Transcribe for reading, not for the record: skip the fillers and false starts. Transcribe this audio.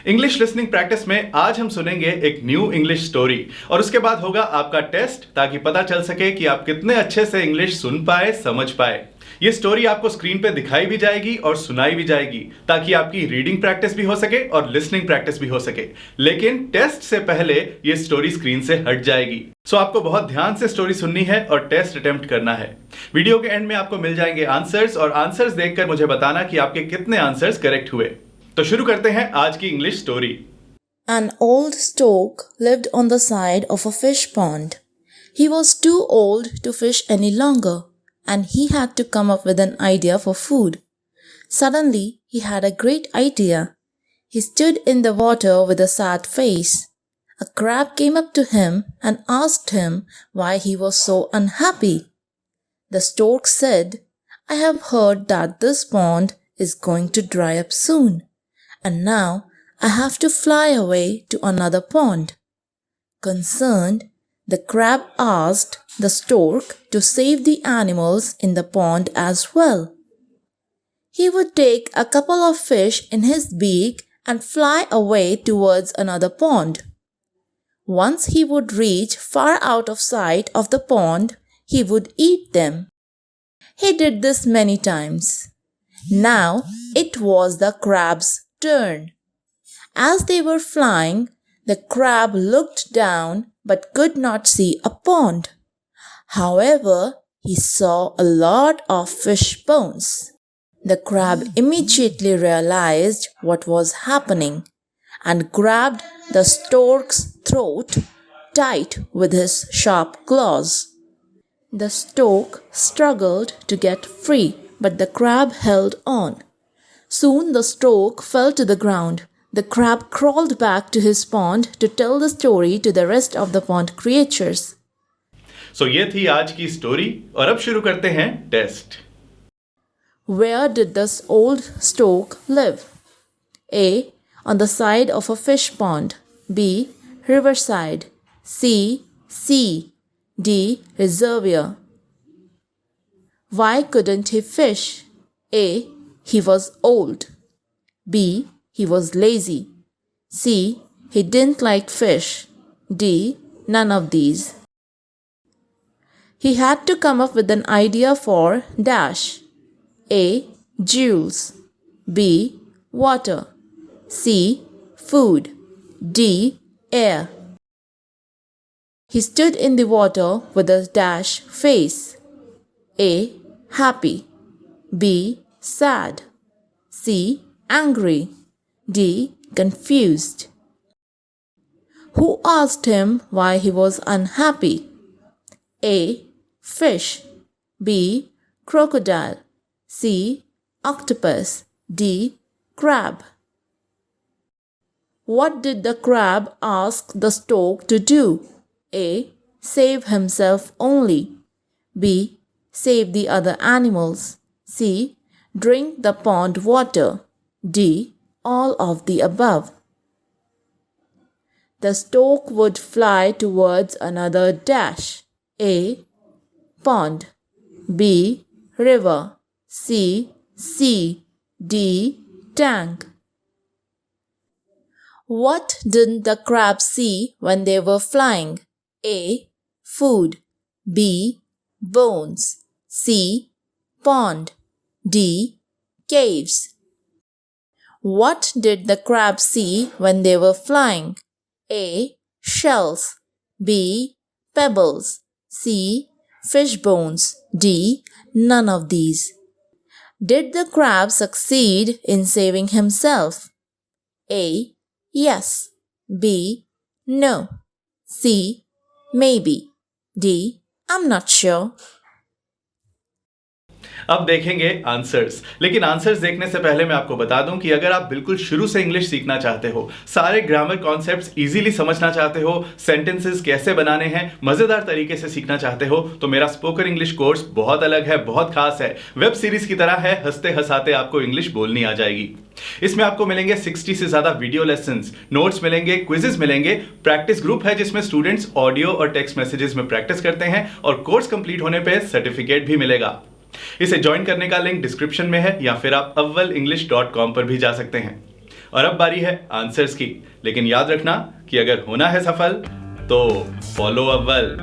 English listening practice में आज हम सुनेंगे एक न्यू इंग्लिश स्टोरी और उसके बाद होगा आपका टेस्ट ताकि पता चल सके कि आप कितने अच्छे से इंग्लिश सुन पाए, समझ पाए। ये स्टोरी आपको स्क्रीन पे दिखाई भी जाएगी और सुनाई भी जाएगी ताकि आपकी रीडिंग प्रैक्टिस भी हो सके और लिसनिंग प्रैक्टिस भी हो सके। लेकिन टेस्ट से पहले ये स्टोरी स्क्रीन से हट जाएगी, सो आपको बहुत ध्यान से स्टोरी सुननी है और टेस्ट अटेम्प्ट करना है। वीडियो के एंड में आपको मिल जाएंगे आंसर्स और आंसर्स देखकर मुझे बताना कि आपके कितने आंसर्स करेक्ट हुए। तो शुरू करते हैं आज की English story. An old stork lived on the side of a fish pond. He was too old to fish any longer, and he had to come up with an idea for food. Suddenly, he had a great idea. He stood in the water with a sad face. A crab came up to him and asked him why he was so unhappy. The stork said, "I have heard that this pond is going to dry up soon, and now I have to fly away to another pond." Concerned, the crab asked the stork to save the animals in the pond as well. He would take a couple of fish in his beak and fly away towards another pond. Once he would reach far out of sight of the pond, he would eat them. He did this many times. Now it was the crab's turn. As they were flying, the crab looked down but could not see a pond. However, he saw a lot of fish bones. The crab immediately realized what was happening and grabbed the stork's throat tight with his sharp claws. The stork struggled to get free, but the crab held on. Soon the stork fell to the ground. The crab crawled back to his pond to tell the story to the rest of the pond creatures. सो ये थी आज की story और अब शुरू करते हैं test. Where did this old stork live? A. On the side of a fish pond. B. Riverside. C. Sea. D. Reservoir. Why couldn't he fish? A. He was old. B. He was lazy. C. He didn't like fish. D. None of these. He had to come up with an idea for dash. A. Jewels. B. Water. C. Food. D. Air. He stood in the water with a dash face. A. Happy. B. Sad. C. Angry. D. Confused. Who asked him why he was unhappy? A. Fish. B. Crocodile. C. Octopus. D. Crab. What did the crab ask the stork to do? A. Save himself only. B. Save the other animals. C. Drink the pond water. D. All of the above. The stork would fly towards another dash. A. Pond. B. River. C. Sea. D. Tank. What didn't the crab see when they were flying? A. Food. B. Bones. C. Pond. D. Caves. What did the crab see when they were flying? A. Shells. B. Pebbles. C. Fish bones. D. None of these. Did the crab succeed in saving himself? A. Yes. B. No. C. Maybe. D. I'm not sure. अब देखेंगे answers, लेकिन answers देखने से पहले मैं आपको बता दूं कि अगर आप बिल्कुल शुरू से इंग्लिश सीखना चाहते हो, सारे ग्रामर कॉन्सेप्ट्स इजीली समझना चाहते हो, सेंटेंसेस कैसे बनाने हैं मजेदार तरीके से सीखना चाहते हो, तो मेरा स्पोकन इंग्लिश कोर्स बहुत अलग है, बहुत खास है, वेब सीरीज की तरह है, हंसते हंसाते आपको इंग्लिश बोलनी आ जाएगी। इसमें आपको मिलेंगे 60 से ज्यादा वीडियो लेसन्स, नोट्स मिलेंगे, क्विजेस मिलेंगे, प्रैक्टिस ग्रुप है जिसमें स्टूडेंट्स ऑडियो और टेक्स्ट मैसेजेस में प्रैक्टिस करते हैं और कोर्स कंप्लीट होने पे सर्टिफिकेट भी मिलेगा। इसे ज्वाइन करने का लिंक डिस्क्रिप्शन में है या फिर आप awwalenglish.com पर भी जा सकते हैं। और अब बारी है आंसर्स की, लेकिन याद रखना कि अगर होना है सफल तो फॉलो अव्वल।